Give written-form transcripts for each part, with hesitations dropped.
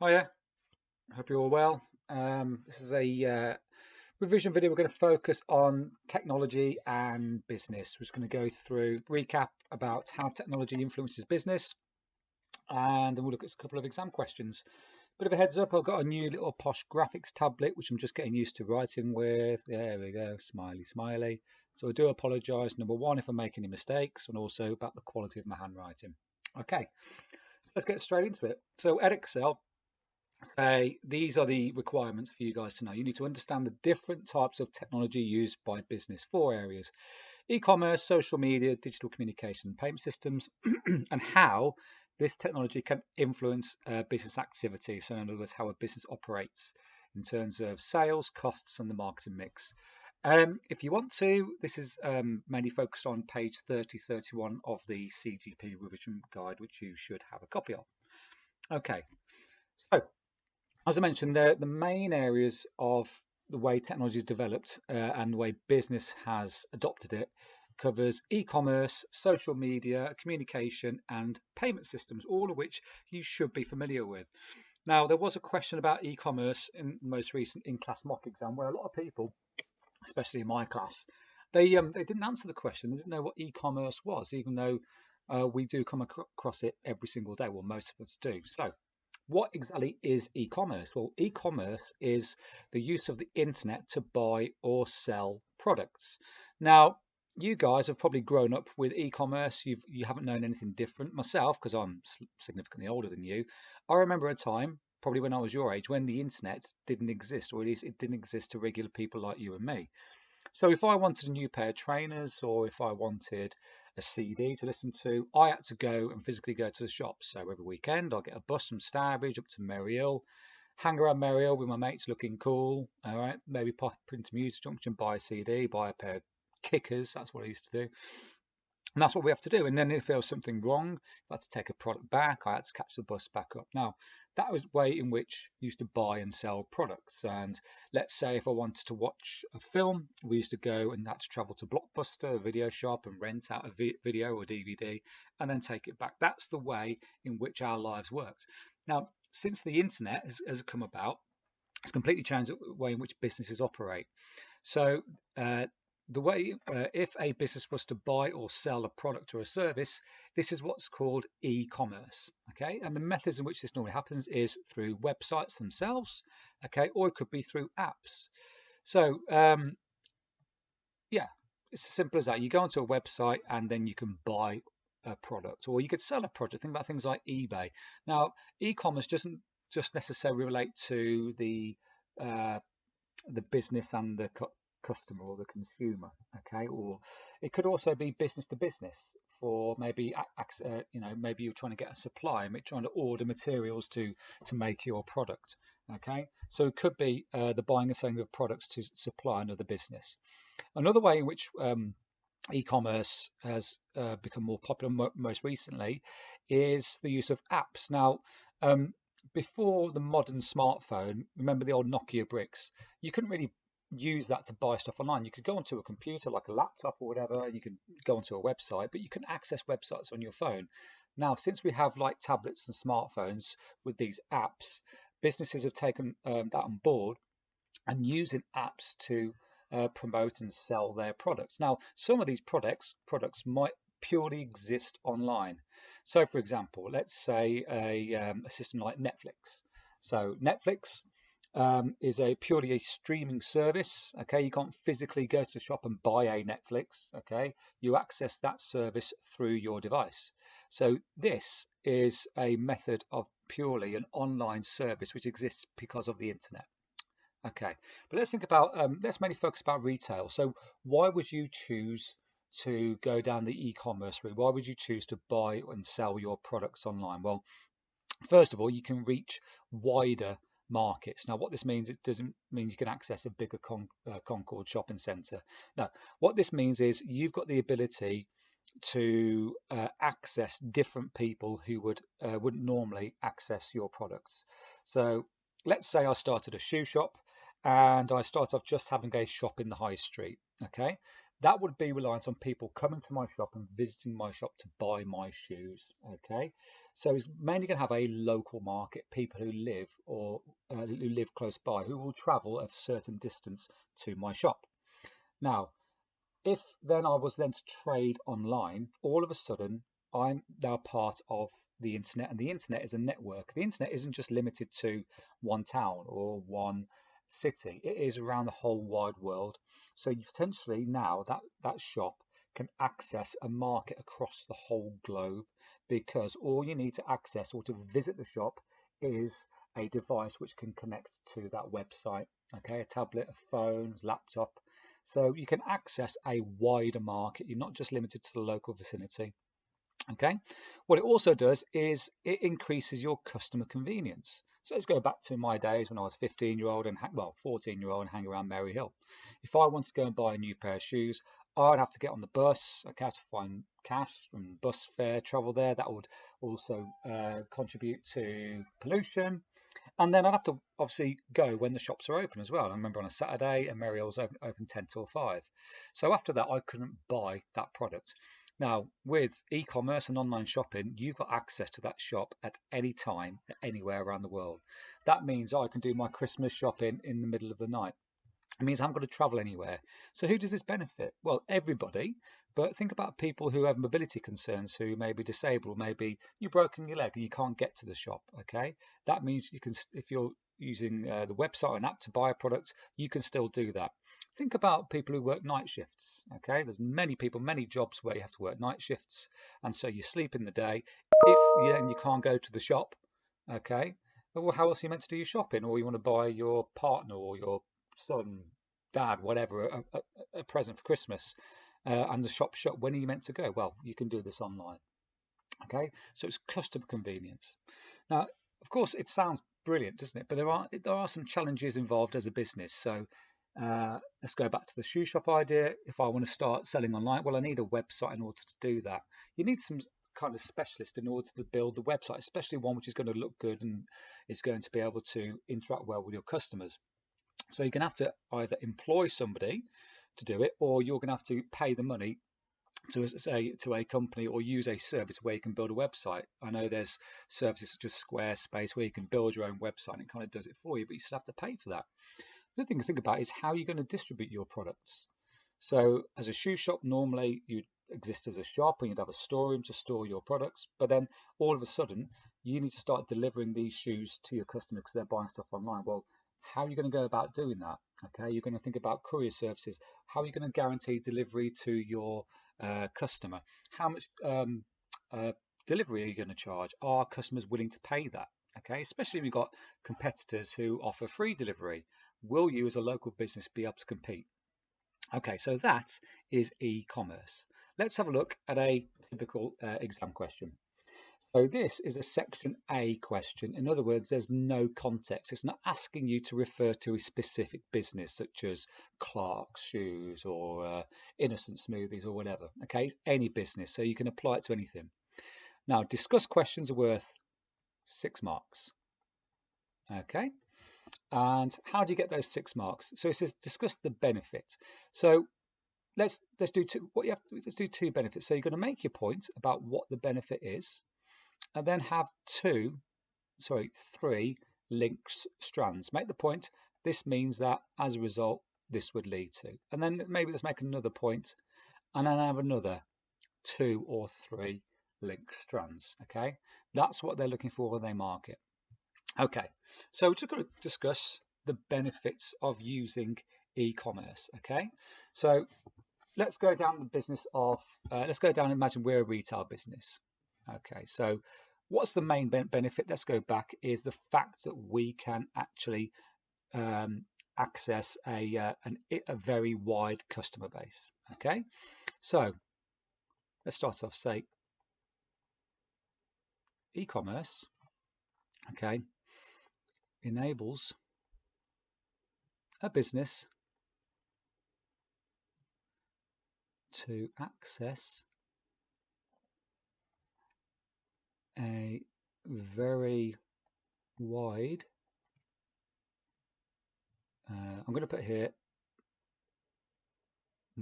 Oh yeah, hope you're all well. This is a revision video. We're going to focus on technology and business. We're just going to go through recap about how technology influences business, and then we'll look at a couple of exam questions. Bit of a heads up, I've got a new little posh graphics tablet which I'm just getting used to writing with. There we go, smiley, smiley. So I do apologise, number one, if I make any mistakes, and also about the quality of my handwriting. Okay, let's get straight into it. So at Excel, these are the requirements for you guys to know. You need to understand the different types of technology used by business. Four areas: e-commerce, social media, digital communication, payment systems, and how this technology can influence business activity. So in other words, how a business operates in terms of sales, costs, and the marketing mix. If you want to, this is mainly focused on page 3031 of the CGP revision guide, which you should have a copy of. Okay, so as I mentioned, the main areas of the way technology is developed and the way business has adopted it covers e-commerce, social media, communication, and payment systems, all of which you should be familiar with. Now, there was a question about e-commerce in the most recent in-class mock exam where a lot of people, especially in my class, they didn't answer the question. They didn't know what e-commerce was, even though we do come across it every single day. Well, most of us do. So what exactly is e-commerce? Well, e-commerce is the use of the internet to buy or sell products. Now, you guys have probably grown up with e-commerce. You haven't known anything different. Myself, because I'm significantly older than you, I remember a time, probably when I was your age, when the internet didn't exist, or at least it didn't exist to regular people like you and me. So if I wanted a new pair of trainers or if I wanted a CD to listen to, I had to go and physically go to the shop. So every weekend I'll get a bus from Starbridge up to Merrill, hang around Merrill with my mates looking cool. All right, maybe pop into Music Junction, buy a CD, buy a pair of kickers. That's what I used to do. And that's what we have to do. And then if there was something wrong, I had to take a product back. I had to catch the bus back up. Now, that was the way in which you used to buy and sell products. And let's say if I wanted to watch a film, we used to go and had to travel to Blockbuster, a video shop, and rent out a video or DVD and then take it back. That's the way in which our lives worked. Now, since the internet has come about, it's completely changed the way in which businesses operate. So, the way if a business was to buy or sell a product or a service, this is what's called e-commerce. Okay, and the methods in which this normally happens is through websites themselves. Okay, or it could be through apps. So, yeah, it's as simple as that. You go onto a website and then you can buy a product, or you could sell a product. Think about things like eBay. Now, e-commerce doesn't just necessarily relate to uh, the business and the customer or the consumer. Okay, or it could also be business to business for maybe maybe you're trying to get a supply and trying to order materials to make your product. Okay, so it could be the buying and selling of products to supply another business. Another way in which e-commerce has become more popular most recently is the use of apps. Now, um, before the modern smartphone, remember the old Nokia bricks? You couldn't really use that to buy stuff online. You could go onto a computer like a laptop or whatever, and you could go onto a website, but you can access websites on your phone. Now, since we have like tablets and smartphones with these apps, businesses have taken that on board and using apps to promote and sell their products. Now, some of these products might purely exist online. So, for example, let's say a system like Netflix. So, Netflix is a purely a streaming service. Okay, you can't physically go to the shop and buy a Netflix. Okay, you access that service through your device. So, this is a method of purely an online service which exists because of the internet. Okay, but let's think about let's mainly focus about retail. So why would you choose to go down the e-commerce route? Why would you choose to buy and sell your products online? Well, first of all, you can reach wider markets. Now, what this means, it doesn't mean you can access a bigger Concord shopping centre. No, what this means is you've got the ability to access different people who wouldn't normally access your products. So let's say I started a shoe shop and I start off just having a shop in the high street. Okay, that would be reliant on people coming to my shop and visiting my shop to buy my shoes. Okay, so it's mainly going to have a local market, people who live or who live close by, who will travel a certain distance to my shop. Now, if then I was then to trade online, all of a sudden I'm now part of the internet, and the internet is a network. The internet isn't just limited to one town or one city, it is around the whole wide world. So you potentially now that shop can access a market across the whole globe, because all you need to access or to visit the shop is a device which can connect to that website. Okay, a tablet, a phone, laptop, so you can access a wider market. You're not just limited to the local vicinity. Okay. What it also does is it increases your customer convenience. So let's go back to my days when I was 15-year-old and 14-year-old and hang around Mary Hill. If I wanted to go and buy a new pair of shoes, I'd have to get on the bus. I'd have to find cash from bus fare, travel there. That would also contribute to pollution. And then I'd have to obviously go when the shops are open as well. I remember on a Saturday, and Mary Hill's open 10 till 5. So after that, I couldn't buy that product. Now, with e-commerce and online shopping, you've got access to that shop at any time, anywhere around the world. That means I can do my Christmas shopping in the middle of the night. It means I haven't got to travel anywhere. So who does this benefit? Well, everybody. But think about people who have mobility concerns, who may be disabled, maybe you've broken your leg and you can't get to the shop. Okay, that means you can, if you're using the website or an app to buy a product, you can still do that. Think about people who work night shifts. Okay, there's many people, many jobs where you have to work night shifts, and so you sleep in the day. If you can't go to the shop, okay, well, how else are you meant to do your shopping? Or you want to buy your partner or your son, dad, whatever, a present for Christmas, and the shop shut. When are you meant to go? Well, you can do this online. Okay, so it's customer convenience. Now, of course, it sounds brilliant, doesn't it? But there are some challenges involved as a business. So let's go back to the shoe shop idea. If I want to start selling online, well, I need a website in order to do that. You need some kind of specialist in order to build the website, especially one which is going to look good and is going to be able to interact well with your customers. So you're going to have to either employ somebody to do it, or you're going to have to pay the money to a company or use a service where you can build a website. I know there's services such as Squarespace where you can build your own website and it kind of does it for you, but you still have to pay for that. The other thing to think about is how you're going to distribute your products. So as a shoe shop, normally you'd exist as a shop and you'd have a storeroom to store your products, but then all of a sudden you need to start delivering these shoes to your customers because they're buying stuff online. Well, how are you going to go about doing that? Okay, you're going to think about courier services. How are you going to guarantee delivery to your customer? How much delivery are you going to charge? Are customers willing to pay that? Okay, especially if you've got competitors who offer free delivery. Will you as a local business be able to compete? Okay, so that is e-commerce. Let's have a look at a typical exam question. So this is a section A question. In other words, there's no context. It's not asking you to refer to a specific business such as Clark's Shoes or Innocent Smoothies or whatever. Okay, it's any business, so you can apply it to anything. Now, discuss questions are worth 6 marks. Okay, and how do you get those 6 marks? So it says discuss the benefit. So let's do two. Let's do 2 benefits. So you're going to make your point about what the benefit is, and then have 3 links strands. Make the point. This means that as a result, this would lead to, and then maybe let's make another point, and then have another 2 or 3 link strands. Okay, that's what they're looking for when they mark it. Okay, so we're just going to discuss the benefits of using e-commerce. Okay, so let's go down the business of, let's go down and imagine we're a retail business. Okay, so what's the main benefit? Let's go back, is the fact that we can actually access a very wide customer base. Okay, so let's start off, say e-commerce, okay, enables a business to access a very wide, I'm going to put here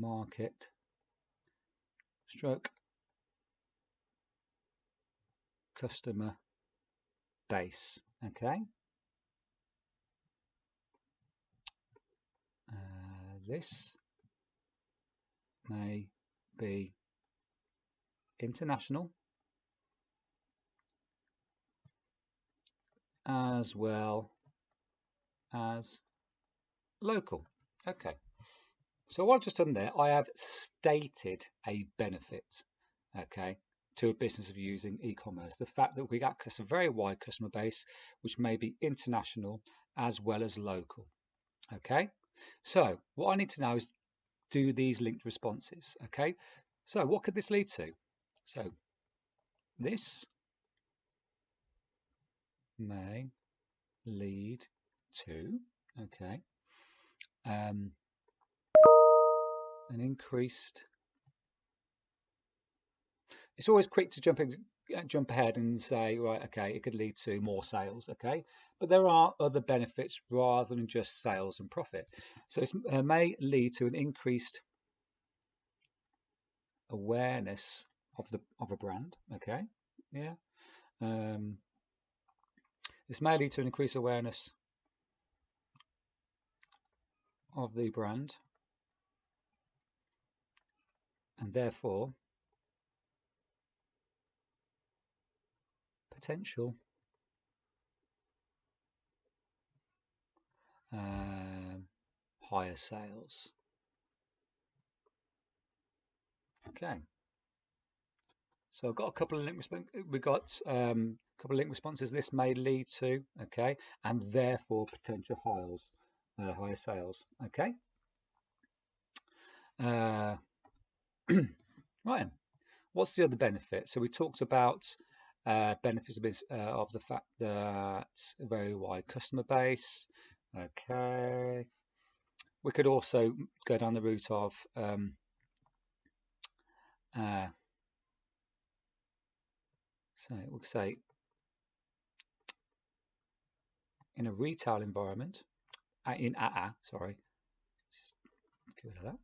market stroke customer base. Okay. This may be international as well as local. Okay, so what I've just done there, I have stated a benefit, okay, to a business of using e-commerce. The fact that we access a very wide customer base, which may be international as well as local. Okay, so what I need to know is do these linked responses. Okay, so what could this lead to? So this may lead to, okay, an increased. It's always quick to jump ahead and say, right, okay, it could lead to more sales, okay, but there are other benefits rather than just sales and profit. So it may lead to an increased awareness of a brand, okay, yeah. This may lead to an increased awareness of the brand, and therefore potential higher sales. Okay, so I've got a couple of link responses. This may lead to, okay, and therefore potential higher sales. Okay. Right. What's the other benefit? So we talked about benefits of the fact that a very wide customer base. Okay. We could also go down the route of so we'll say in a retail environment, sorry, get rid of that.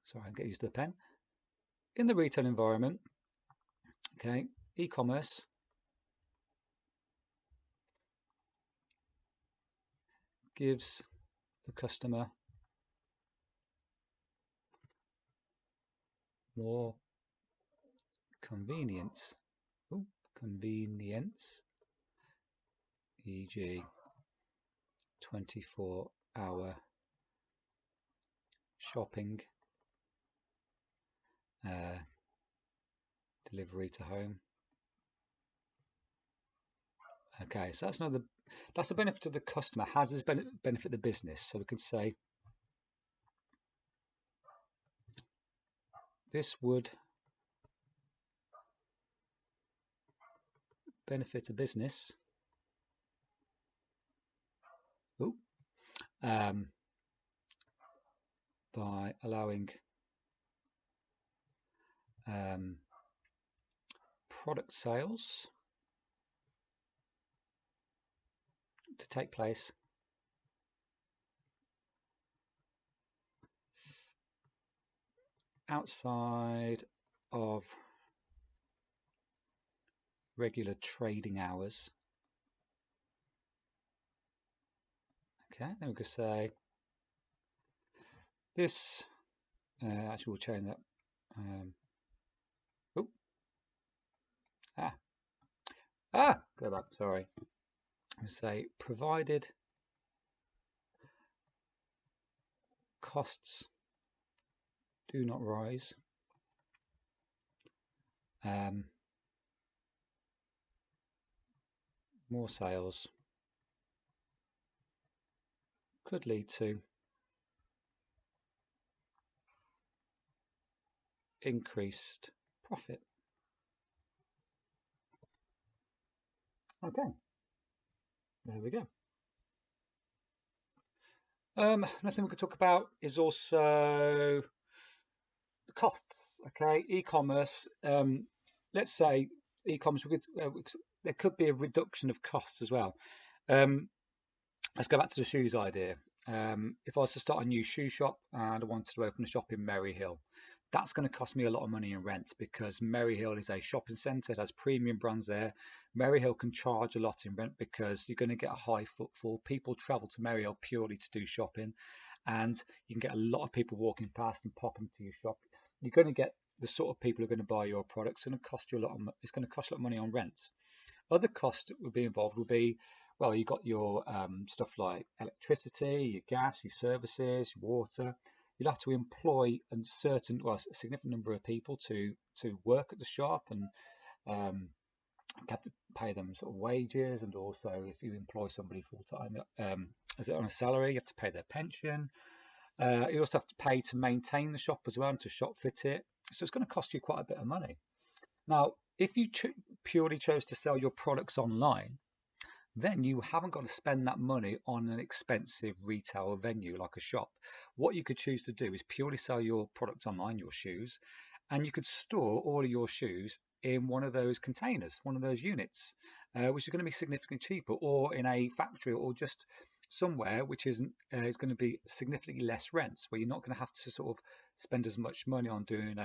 Sorry, I'll get used to the pen. In the retail environment, okay, e-commerce gives the customer more convenience. Convenience, e.g. 24-hour shopping, delivery to home. Okay, so that's the benefit of the customer. How does this benefit the business? So we could say this would benefit a business by allowing product sales to take place outside of regular trading hours. Okay, then we could say this, actually we'll change that. Go back, sorry. We'll say provided costs do not rise, more sales could lead to increased profit. Okay, there we go. Another thing we could talk about is also the costs. Okay, e-commerce. Let's say e-commerce, there could be a reduction of costs as well. Um, let's go back to the shoes idea. If I was to start a new shoe shop and I wanted to open a shop in Maryhill, that's going to cost me a lot of money in rent because Maryhill is a shopping centre. It has premium brands there. Maryhill can charge a lot in rent because you're going to get a high footfall. People travel to Maryhill purely to do shopping, and you can get a lot of people walking past and popping to your shop. You're going to get the sort of people who are going to buy your products. It's going to cost you a lot of money on rent. Other costs that would be involved would be, well, you've got your stuff like electricity, your gas, your services, your water. You'll have to employ a significant number of people to work at the shop, and um, you have to pay them sort of wages, and also if you employ somebody full time as on a salary, you have to pay their pension. You also have to pay to maintain the shop as well and to shop fit it. So it's going to cost you quite a bit of money. Now, if you purely chose to sell your products online, then you haven't got to spend that money on an expensive retail venue like a shop. What you could choose to do is purely sell your products online, your shoes, and you could store all of your shoes in one of those containers, one of those units, which is going to be significantly cheaper, or in a factory, or just somewhere which is going to be significantly less rent, where you're not going to have to sort of spend as much money on doing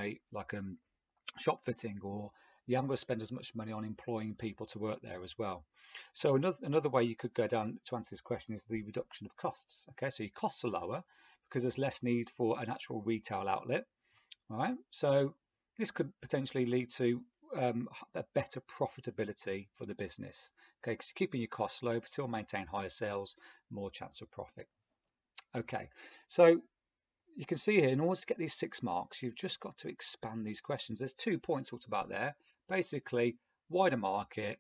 shop fitting, or you haven't got to spend as much money on employing people to work there as well. So another way you could go down to answer this question is the reduction of costs. Okay, so your costs are lower because there's less need for an actual retail outlet. All right, so this could potentially lead to a better profitability for the business. Okay, because you're keeping your costs low, but still maintain higher sales, more chance of profit. Okay, so you can see here, in order to get these 6 marks, you've just got to expand these questions. There's 2 points talked about there. Basically, wider market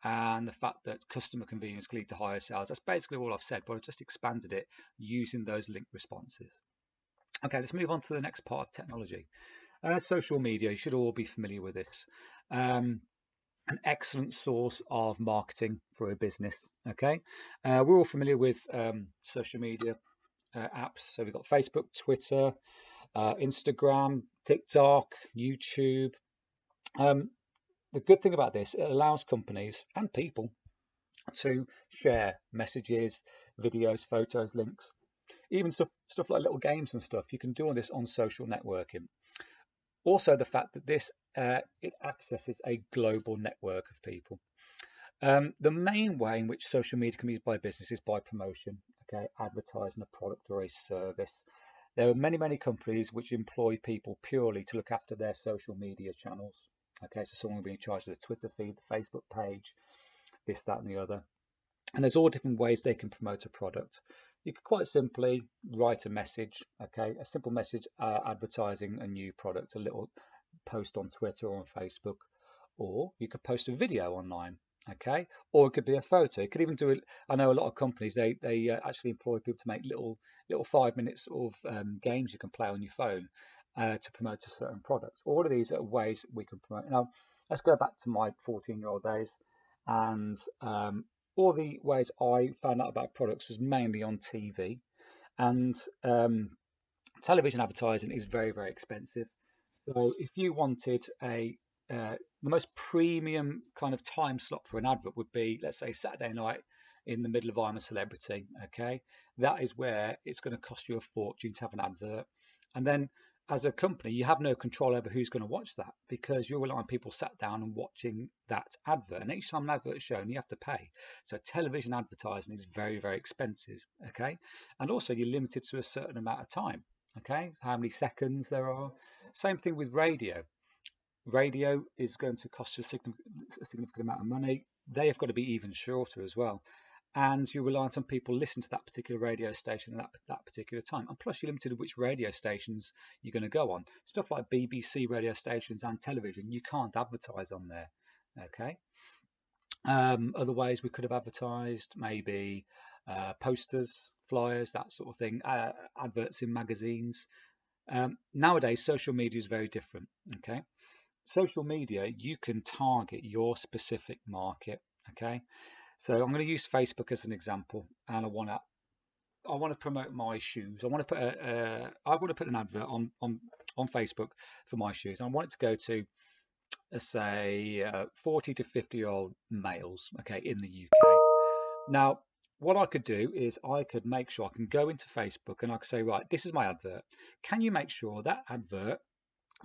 and the fact that customer convenience can lead to higher sales. That's basically all I've said, but I've just expanded it using those link responses. Okay, let's move on to the next part of technology. Social media, you should all be familiar with this. An excellent source of marketing for a business. Okay, we're all familiar with social media apps. So we've got Facebook, Twitter, Instagram, TikTok, YouTube. The good thing about this, it allows companies and people to share messages, videos, photos, links, even stuff like little games and stuff. You can do all this on social networking. Also, the fact that it accesses a global network of people. The main way in which social media can be used by business is by promotion, okay, advertising a product or a service. There are many companies which employ people purely to look after their social media channels. Okay, so someone will be in charge of the Twitter feed, the Facebook page, this, that, and the other. And there's all different ways they can promote a product. You could quite simply write a message, okay, a simple message advertising a new product, a little post on Twitter or on Facebook, or you could post a video online, okay, or it could be a photo. You could even do it. I know a lot of companies they actually employ people to make little 5 minutes of games you can play on your phone to promote a certain product. All of these are ways we can promote. Now, let's go back to my 14-year-old days, and all the ways I found out about products was mainly on TV, and television advertising is very expensive. So if you wanted the most premium kind of time slot for an advert would be, let's say, Saturday night in the middle of I'm a Celebrity. Okay, that is where it's going to cost you a fortune to have an advert, and then as a company, you have no control over who's going to watch that because you're relying on people sat down and watching that advert. And each time an advert is shown, you have to pay. So television advertising is very expensive. Okay, and also you're limited to a certain amount of time. Okay, how many seconds there are. Same thing with radio. Radio is going to cost you a significant amount of money. They have got to be even shorter as well. And you're reliant on people listening to that particular radio station at that particular time. And plus you're limited to which radio stations you're going to go on. Stuff like BBC radio stations and television, you can't advertise on there. Okay. Other ways we could have advertised, maybe posters, flyers, that sort of thing, adverts in magazines. Nowadays, social media is very different. Okay. Social media, you can target your specific market. Okay. So I'm going to use Facebook as an example, and I want to promote my shoes. I want to put an advert on Facebook for my shoes. I want it to go to let's say 40 to 50-year-old males, okay, in the UK. Now, what I could do is I could make sure I can go into Facebook and I could say, right, this is my advert. Can you make sure that advert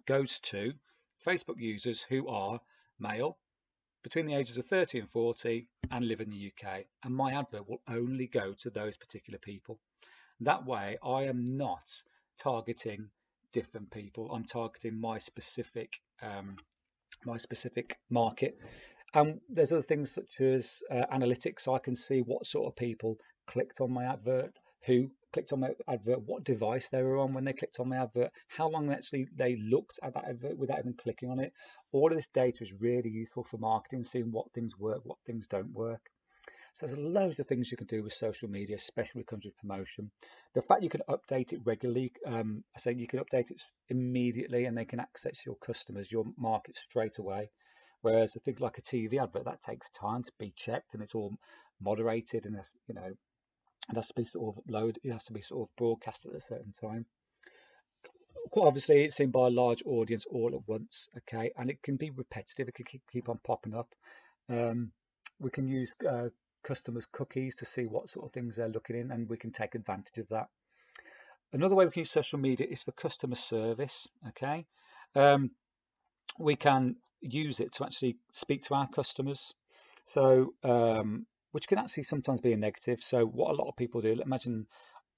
goes to Facebook users who are male, between the ages of 30 and 40, and live in the UK? And my advert will only go to those particular people. That way, I am not targeting different people. I'm targeting my specific market. And there's other things such as analytics, so I can see what sort of people clicked on my advert, who clicked on my advert, what device they were on when they clicked on my advert, how long actually they looked at that advert without even clicking on it. All of this data is really useful for marketing, seeing what things work, what things don't work. So there's loads of things you can do with social media, especially when it comes to promotion. The fact you can update it regularly, I say you can update it immediately and they can access your customers, your market straight away. Whereas the things like a TV advert, that takes time to be checked and it's all moderated and it has to be sort of uploaded, it has to be sort of broadcast at a certain time. Quite obviously, it's seen by a large audience all at once, okay, and it can be repetitive. It can keep on popping up. Um, we can use customers' cookies to see what sort of things they're looking in, and we can take advantage of that. Another way we can use social media is for customer service, okay. Um, we can use it to actually speak to our customers. So, which can actually sometimes be a negative. So, what a lot of people do, imagine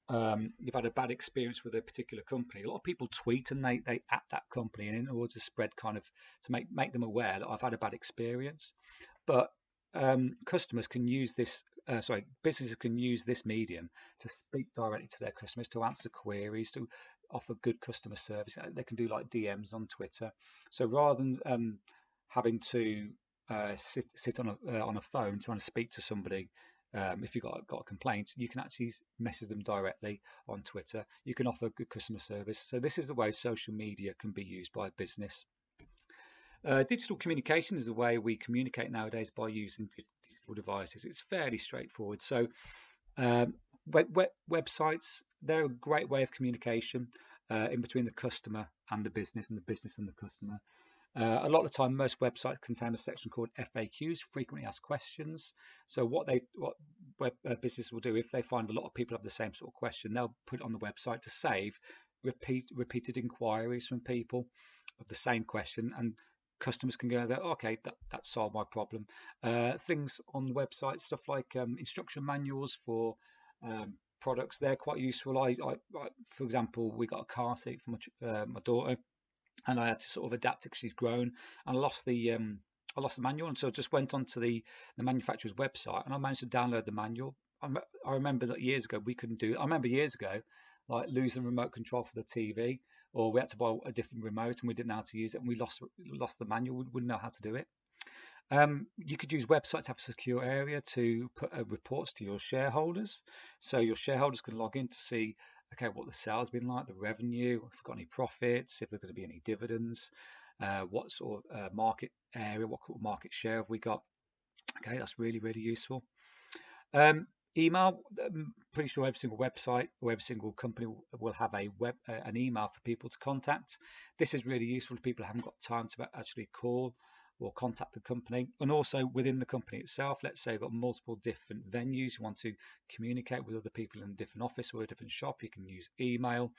you've had a bad experience with a particular company. A lot of people tweet and they at that company, and in order to spread kind of to make them aware that I've had a bad experience. But customers can use this. Businesses can use this medium to speak directly to their customers, to answer queries, to offer good customer service. They can do like DMs on Twitter. So rather than having to sit on a phone trying to speak to somebody, if you've got a complaint, you can actually message them directly on Twitter. You can offer good customer service. So this is the way social media can be used by a business. Digital communication is the way we communicate nowadays by using digital devices. It's fairly straightforward. So websites, they're a great way of communication in between the customer and the business, and the business and the customer. A lot of the time, most websites contain a section called FAQs, frequently asked questions. So what business will do, if they find a lot of people have the same sort of question, they'll put it on the website to save repeated inquiries from people of the same question, and customers can go and say, okay, that solved my problem. Things on the website, stuff like instruction manuals for products, they're quite useful. For example, we got a car seat for my daughter, and I had to sort of adapt it because she's grown, and I lost the manual, and so I just went onto the manufacturer's website and I managed to download the manual. I remember that years ago we couldn't do it. I remember years ago like losing remote control for the TV, or we had to buy a different remote and we didn't know how to use it, and we lost the manual. We wouldn't know how to do it. You could use websites to have a secure area to put reports to your shareholders. So your shareholders can log in to see, okay, what the sales been like, the revenue, if we've got any profits, if there's going to be any dividends, what sort of market area, what market share have we got. Okay, that's really, really useful. Email, I'm pretty sure every single website or every single company will have an email for people to contact. This is really useful to people who haven't got time to actually call or contact the company. And also within the company itself, let's say you've got multiple different venues, you want to communicate with other people in a different office or a different shop, you can use email.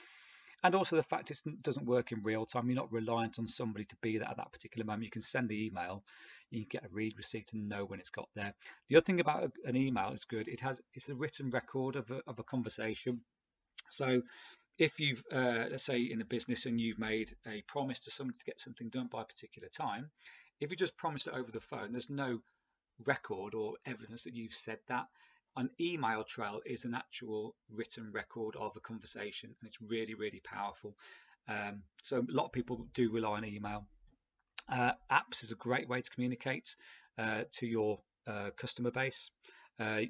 And also the fact it doesn't work in real time, you're not reliant on somebody to be there at that particular moment. You can send the email, you can get a read receipt and know when it's got there. The other thing about an email is good, it's a written record of a conversation. So if you've let's say in a business and you've made a promise to somebody to get something done by a particular time, if you just promise it over the phone, there's no record or evidence that you've said that. An email trail is an actual written record of a conversation, and it's really, really powerful. So a lot of people do rely on email. Apps is a great way to communicate to your customer base. A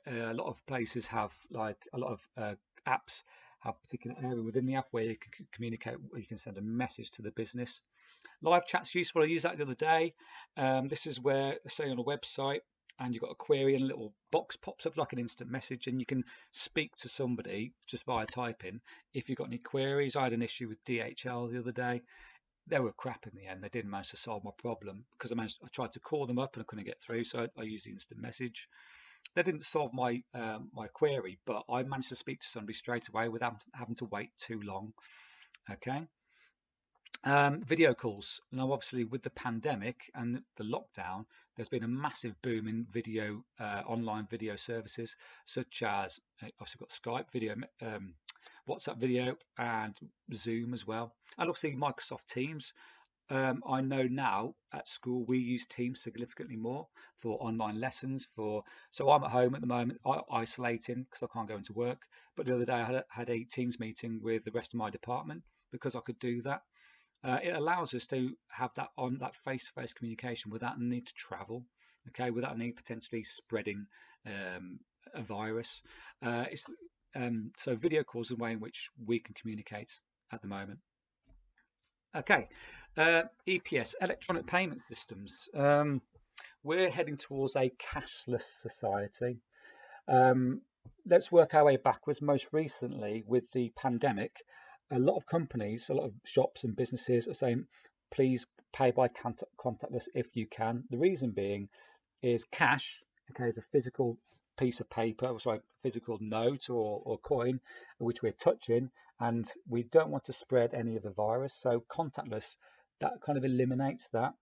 lot of places have like a lot of apps have a particular area within the app where you can communicate, where you can send a message to the business. Live chat's useful. I used that the other day. This is where, say, on a website, and you've got a query, and a little box pops up like an instant message, and you can speak to somebody just via typing if you've got any queries. I had an issue with DHL the other day. they were crap in the end. They didn't manage to solve my problem because I tried to call them up and I couldn't get through, so I used the instant message. They didn't solve my query, but I managed to speak to somebody straight away without having to wait too long. Okay. Video calls. Now, obviously, with the pandemic and the lockdown, there's been a massive boom in video, online video services, such as obviously got Skype video, WhatsApp video, and Zoom as well, and obviously Microsoft Teams. I know now at school we use Teams significantly more for online lessons. So I'm at home at the moment, isolating because I can't go into work. But the other day I had a Teams meeting with the rest of my department because I could do that. It allows us to have that face-to-face communication without the need to travel, okay, without the need potentially spreading a virus. So video calls is a way in which we can communicate at the moment. Okay, EPS, electronic payment systems. We're heading towards a cashless society. Let's work our way backwards. Most recently, with the pandemic, a lot of companies, a lot of shops and businesses are saying, please pay by contactless if you can. The reason being is cash, okay, is a physical piece of paper, sorry, physical note or coin, which we're touching, and we don't want to spread any of the virus. So contactless, that kind of eliminates that.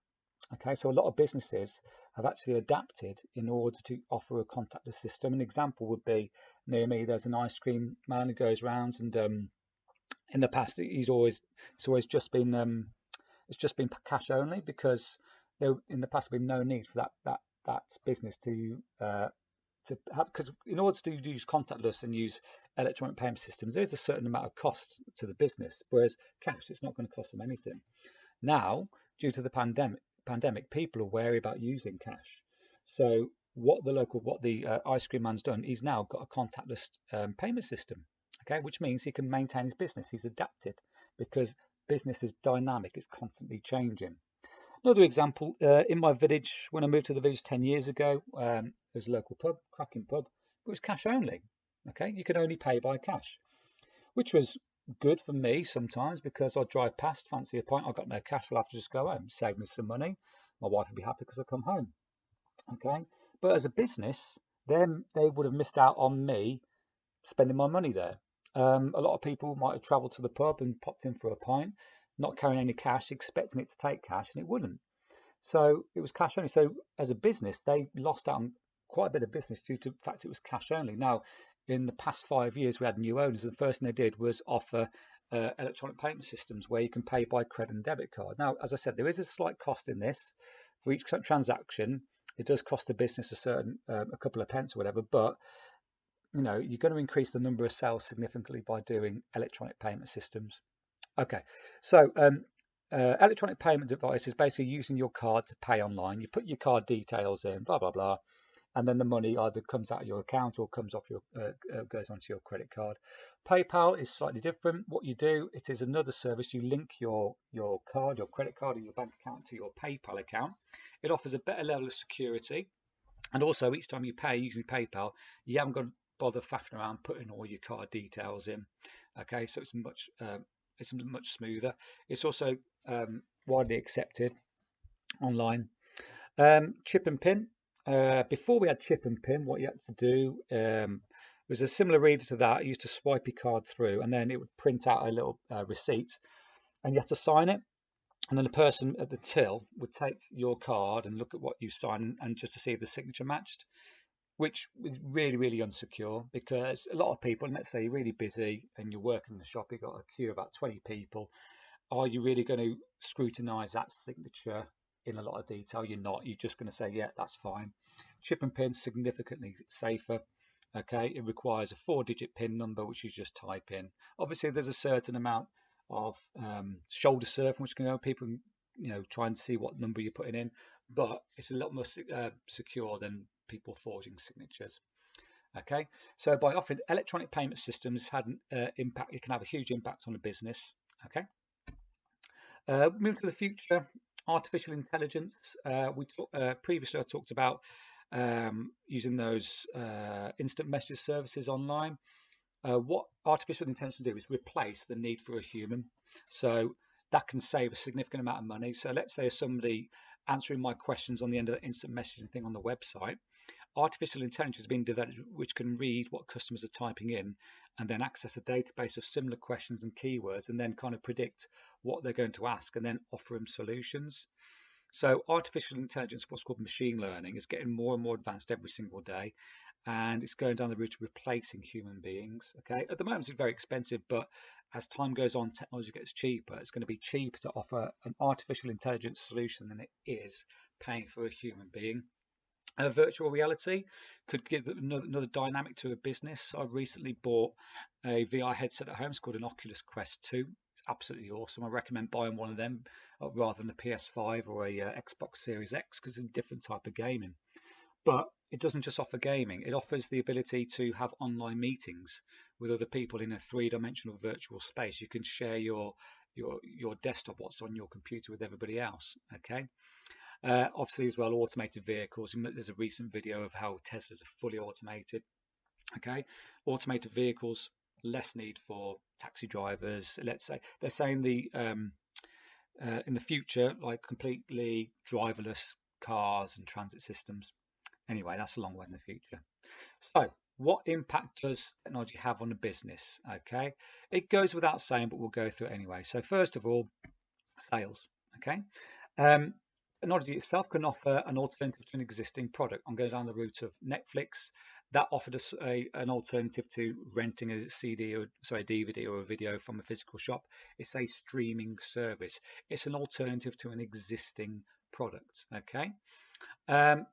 Okay, so a lot of businesses have actually adapted in order to offer a contactless system. An example would be near me, there's an ice cream man who goes round, and in the past it's always just been it's just been cash only, because there in the past been no need for that business to have, because in order to use contactless and use electronic payment systems, there is a certain amount of cost to the business, whereas cash, it's not going to cost them anything. Now, due to the pandemic, people are wary about using cash. So what the ice cream man's done, he's now got a contactless payment system, okay, which means he can maintain his business. He's adapted because business is dynamic, it's constantly changing. Another example, in my village, when I moved to the village 10 years ago, there's a local pub, cracking pub, but it was cash only. Okay, you could only pay by cash, which was good for me sometimes because I'd drive past, fancy a pint, I've got no cash, I'll have to just go home, save me some money. My wife would be happy because I come home. Okay, but as a business, then they would have missed out on me spending my money there. A lot of people might have travelled to the pub and popped in for a pint, not carrying any cash, expecting it to take cash, and it wouldn't. So it was cash only. So as a business, they lost out on quite a bit of business due to the fact it was cash only. Now, in the past 5 years, we had new owners, and the first thing they did was offer electronic payment systems where you can pay by credit and debit card. Now, as I said, there is a slight cost in this for each transaction. It does cost the business a couple of pence or whatever, but you're going to increase the number of sales significantly by doing electronic payment systems. Okay, so electronic payment device is basically using your card to pay online. You put your card details in, blah blah blah, and then the money either comes out of your account or comes off goes onto your credit card. PayPal is slightly different. What you do, it is another service. You link your card, your credit card, or your bank account to your PayPal account. It offers a better level of security, and also each time you pay using PayPal, you haven't got to bother faffing around putting all your card details in. Okay, so it's much smoother. It's also widely accepted online. Chip and pin. Before we had chip and pin, what you had to do was a similar reader to that. You used to swipe your card through, and then it would print out a little receipt, and you had to sign it. And then the person at the till would take your card and look at what you signed, and just to see if the signature matched, which was really, really unsecure, because a lot of people, and let's say you're really busy and you're working in the shop, you've got a queue of about 20 people. Are you really going to scrutinize that signature in a lot of detail? You're not. You're just going to say, yeah, that's fine. Chip and pin, significantly safer. Okay, it requires a 4-digit pin number, which you just type in. Obviously, there's a certain amount of shoulder surfing which can go. People, try and see what number you're putting in, but it's a lot more secure than people forging signatures. Okay, so by offering electronic payment systems, had an impact. It can have a huge impact on a business. Okay, move to the future. Artificial intelligence. Previously I talked about using those instant message services online. What artificial intelligence do is replace the need for a human. So that can save a significant amount of money. So let's say somebody answering my questions on the end of the instant messaging thing on the website, artificial intelligence has been developed which can read what customers are typing in and then access a database of similar questions and keywords and then kind of predict what they're going to ask and then offer them solutions. So artificial intelligence, what's called machine learning, is getting more and more advanced every single day, and it's going down the route of replacing human beings. Okay, at the moment it's very expensive, but as time goes on, technology gets cheaper. It's going to be cheaper to offer an artificial intelligence solution than it is paying for a human being. Virtual reality could give another dynamic to a business. I recently bought a VR headset at home. It's called an Oculus Quest 2. It's absolutely awesome. I recommend buying one of them rather than a PS5 or a Xbox Series X because it's a different type of gaming. But it doesn't just offer gaming. It offers the ability to have online meetings with other people in a three-dimensional virtual space. You can share your desktop, what's on your computer, with everybody else. Okay. Obviously, as well, automated vehicles. There's a recent video of how Teslas are fully automated. Okay, automated vehicles, less need for taxi drivers. Let's say they're saying in the future, like completely driverless cars and transit systems. Anyway, that's a long way in the future. So, what impact does technology have on a business? Okay, it goes without saying, but we'll go through it anyway. So, first of all, sales. Okay. Technology itself can offer an alternative to an existing product. I'm going down the route of Netflix. That offered us an alternative to renting a DVD or a video from a physical shop. It's a streaming service. It's an alternative to an existing product. Okay.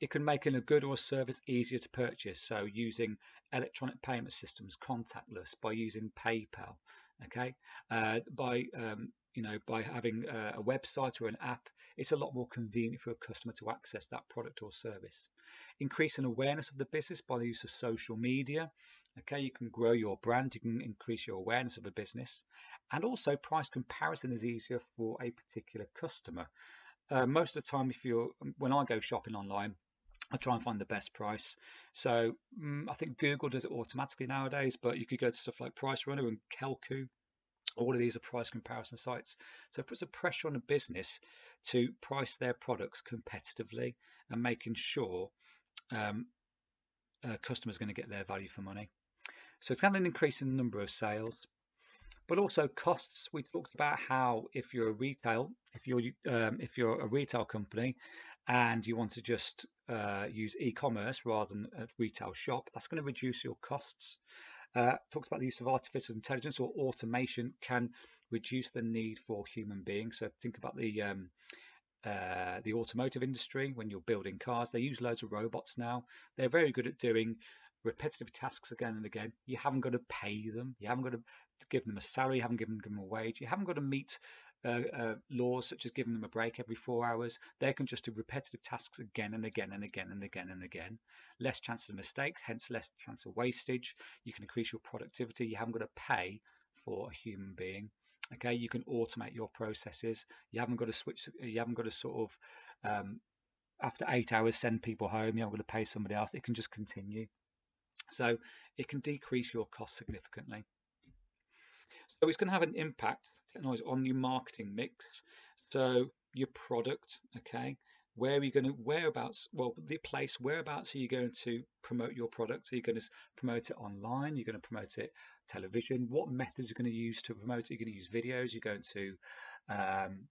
It can make a good or a service easier to purchase. So using electronic payment systems, contactless, by using PayPal. Okay. By having a website or an app, it's a lot more convenient for a customer to access that product or service. Increasing awareness of the business by the use of social media. Okay, you can grow your brand, you can increase your awareness of a business, and also price comparison is easier for a particular customer. Most of the time, when I go shopping online, I try and find the best price. So I think Google does it automatically nowadays, but you could go to stuff like Price Runner and Kelku. All of these are price comparison sites. So it puts a pressure on a business to price their products competitively and making sure customers are going to get their value for money. So it's having an increase in the number of sales, but also costs. We talked about how if you're a retail company and you want to just use e-commerce rather than a retail shop, that's going to reduce your costs. Talked about the use of artificial intelligence or automation can reduce the need for human beings. So think about the automotive industry. When you're building cars, they use loads of robots now. They're very good at doing repetitive tasks again and again. You haven't got to pay them. You haven't got to give them a salary. You haven't given them a wage. You haven't got to meet laws such as giving them a break every 4 hours. They can just do repetitive tasks again and again and again and again and again. Less chance of mistakes, hence less chance of wastage. You can increase your productivity. You haven't got to pay for a human being. Okay, you can automate your processes. You haven't got to switch. You haven't got to sort of after 8 hours send people home. You haven't got to pay somebody else. It can just continue. So it can decrease your cost significantly. So it's going to have an impact, technology, on your marketing mix. So your product, okay, whereabouts are you going to promote your product? Are you going to promote it online? You're going to promote it television? What methods are you going to use to promote it? You're going to use videos? You're going to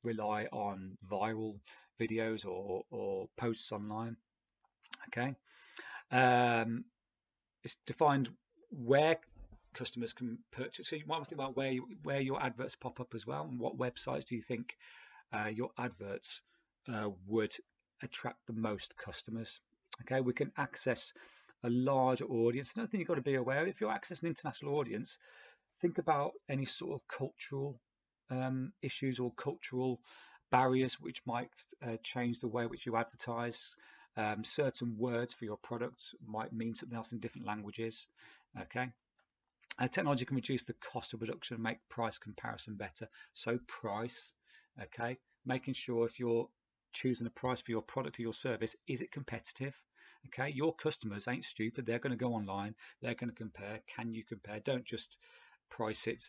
rely on viral videos or posts online? Okay. It's defined where customers can purchase. So you might think about where your adverts pop up as well, and what websites do you think your adverts would attract the most customers. Okay, we can access a large audience. Another thing you've got to be aware of, if you're accessing an international audience, think about any sort of cultural issues or cultural barriers which might change the way which you advertise. Certain words for your product might mean something else in different languages. Okay. Technology can reduce the cost of production and make price comparison better. So price, okay, making sure if you're choosing a price for your product or your service, is it competitive? Okay, your customers ain't stupid. They're going to go online. They're going to compare. Can you compare? Don't just price it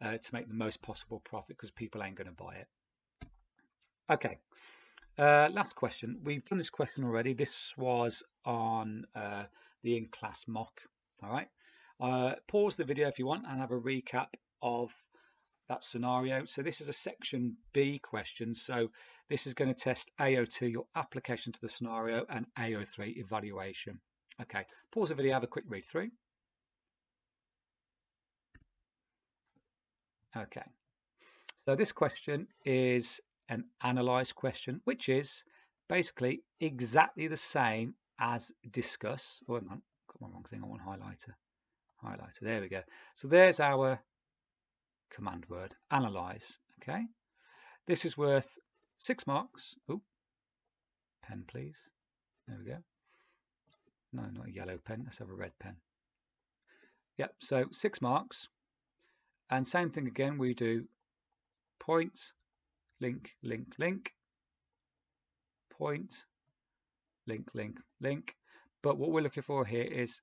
to make the most possible profit because people ain't going to buy it. Okay. Last question. We've done this question already. This was on the in-class mock. All right. Pause the video if you want and have a recap of that scenario. So this is a section B question. So this is going to test AO2, your application to the scenario, and AO3 evaluation. Okay. Pause the video, have a quick read through. Okay. So this question is an analyze question, which is basically exactly the same as discuss. Oh, hang on, got my wrong thing. I want highlighter. Highlighter. There we go. So there's our command word, analyze. Okay. This is worth 6 marks. Oh, pen, please. There we go. No, not a yellow pen. Let's have a red pen. Yep. So 6 marks. And same thing again. We do point, link, link, link, point, link, link, link. But what we're looking for here is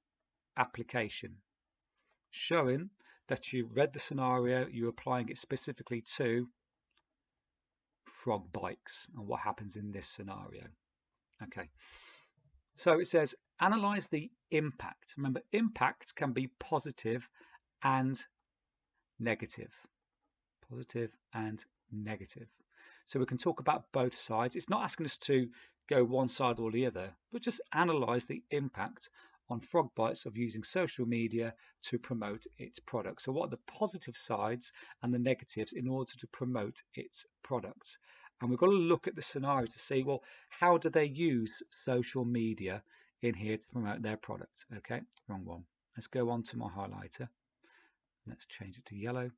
application, showing that you read the scenario, you're applying it specifically to frog bikes and what happens in this scenario. Okay, so it says analyze the impact. Remember, impact can be positive and negative. Positive and negative. So we can talk about both sides. It's not asking us to go one side or the other, but just analyze the impact on frog bites of using social media to promote its products. So what are the positive sides and the negatives in order to promote its products? And we've got to look at the scenario to see, well, how do they use social media in here to promote their product? Okay, wrong one. Let's go on to my highlighter. Let's change it to yellow.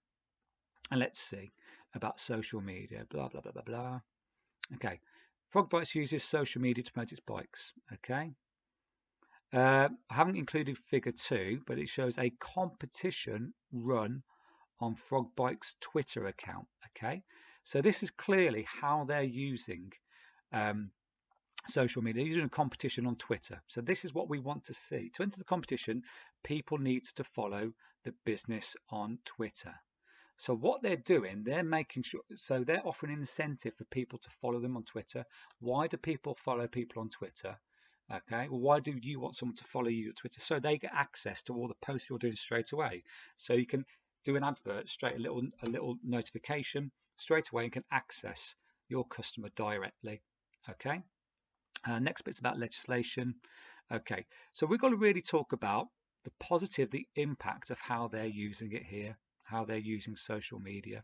And let's see about social media, blah, blah, blah, blah, blah. Okay, Frog Bites uses social media to promote its bikes. Okay, I haven't included figure 2, but it shows a competition run on Frog Bike's Twitter account. Okay, so this is clearly how they're using social media. They're using a competition on Twitter. So this is what we want to see. To enter the competition, people need to follow the business on Twitter. So what they're doing, they're making sure, so they're offering an incentive for people to follow them on Twitter. Why do people follow people on Twitter? Okay, well, why do you want someone to follow you on Twitter? So they get access to all the posts you're doing straight away. So you can do an advert straight, a little notification straight away and can access your customer directly. Okay, next bit's about legislation. Okay, so we've got to really talk about the positive, the impact of how they're using it here, how they're using social media,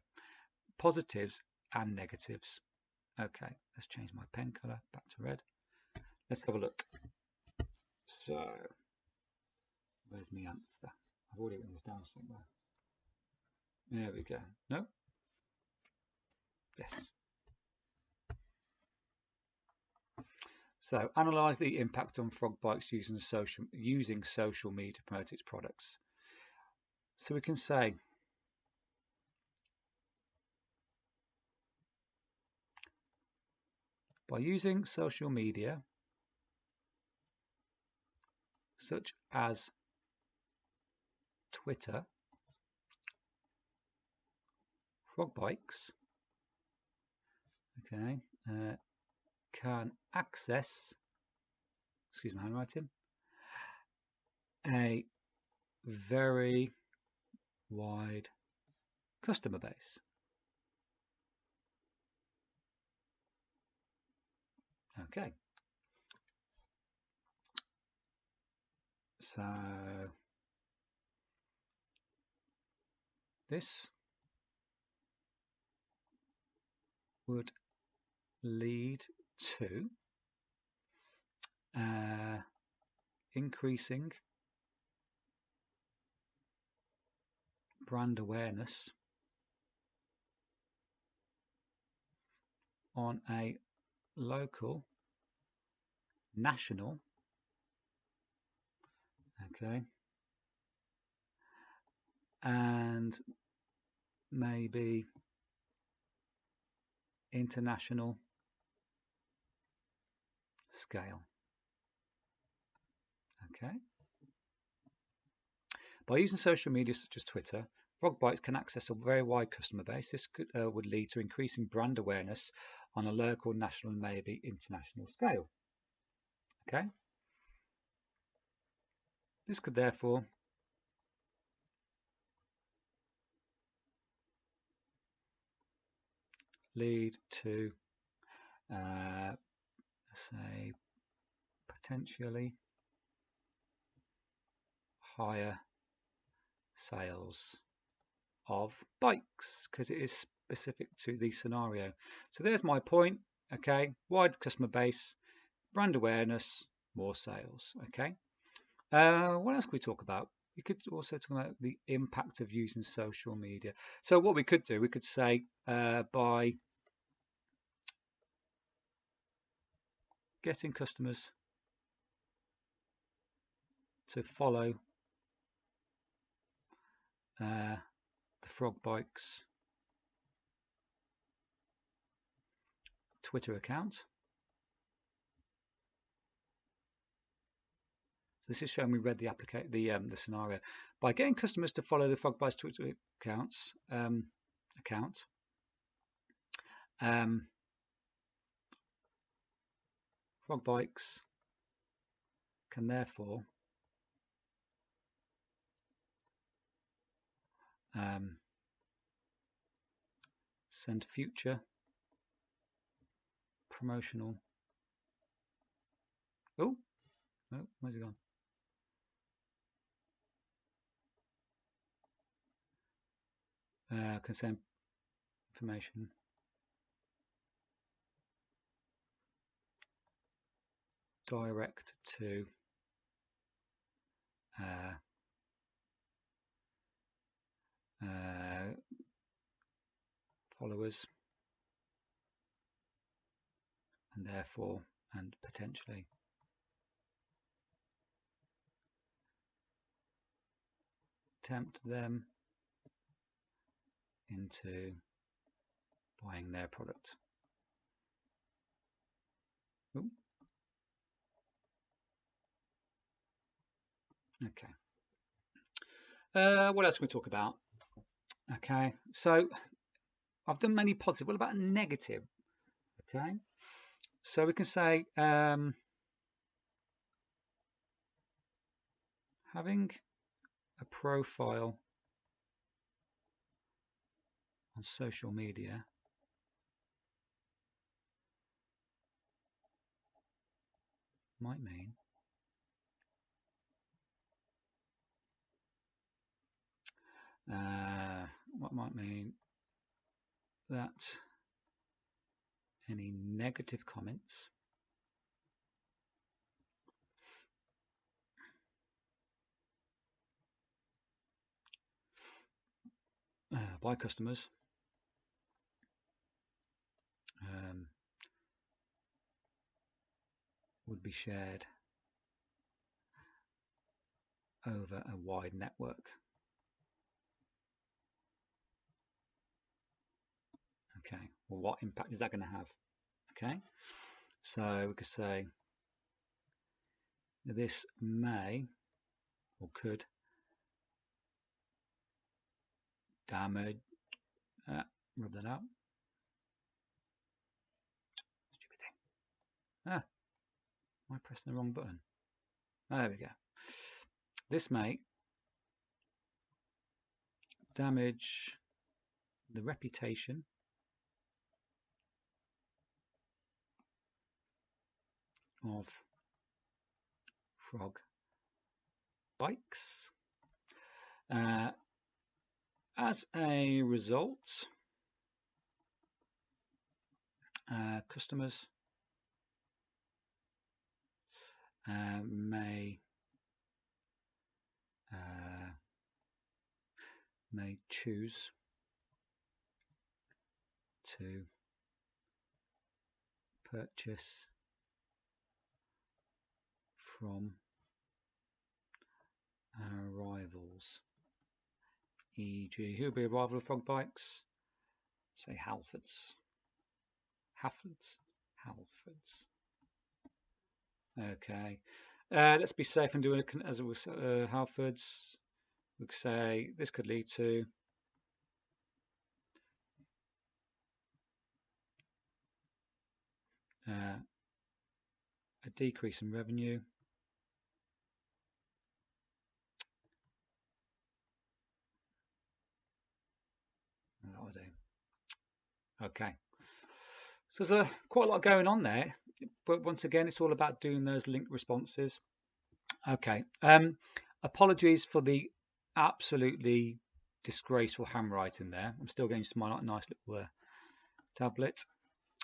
positives and negatives. Okay, let's change my pen color back to red. Let's have a look. So, where's my answer? I've already written this down somewhere. There we go. No? Yes. So, analyze the impact on frog bikes using social media to promote its products. So we can say, by using social media, such as Twitter, frog bikes, okay, can access, excuse my handwriting, a very wide customer base. Okay, so this would lead to increasing brand awareness on a local, national, okay, and maybe international scale. Okay. By using social media such as Twitter, Frog Bites can access a very wide customer base. This would lead to increasing brand awareness on a local, national, and maybe international scale. Okay. This could therefore lead to, say, potentially higher sales of bikes because it is specific to the scenario. So there's my point. Okay, wide customer base, brand awareness, more sales. Okay, what else could we talk about? We could also talk about the impact of using social media. So what we could do, we could say by getting customers to follow the Frog Bikes Twitter account. So this is showing we read the the scenario. By getting customers to follow the Frog Bikes Twitter account, Frog Bikes can therefore send future promotional. Oh, no, where's it gone? Can send information direct to followers, and therefore and potentially tempt them into buying their product. Ooh. Okay. What else can we talk about? Okay, so I've done many positive. What about negative? Okay, so we can say having a profile on social media might mean what might mean that any negative comments by customers would be shared over a wide network. Okay, well, what impact is that going to have? Okay, so we could say this may or could damage. Rub that out. Stupid thing. Am I pressing the wrong button? There we go. This may damage the reputation of Frog Bikes. As a result, customers may choose to purchase from rivals, e.g. who would be a rival of Frog Bikes? Say Halfords. Halfords. Okay, let's be safe and do it as it was Halfords. We could say this could lead to a decrease in revenue. That will do. Okay. So there's quite a lot going on there, but once again, it's all about doing those link responses. Okay. Apologies for the absolutely disgraceful handwriting there. I'm still getting to my nice little tablet.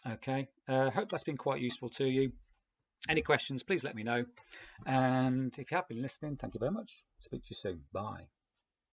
Okay. Hope that's been quite useful to you. Any questions, please let me know. And if you have been listening, thank you very much. Speak to you soon. Bye.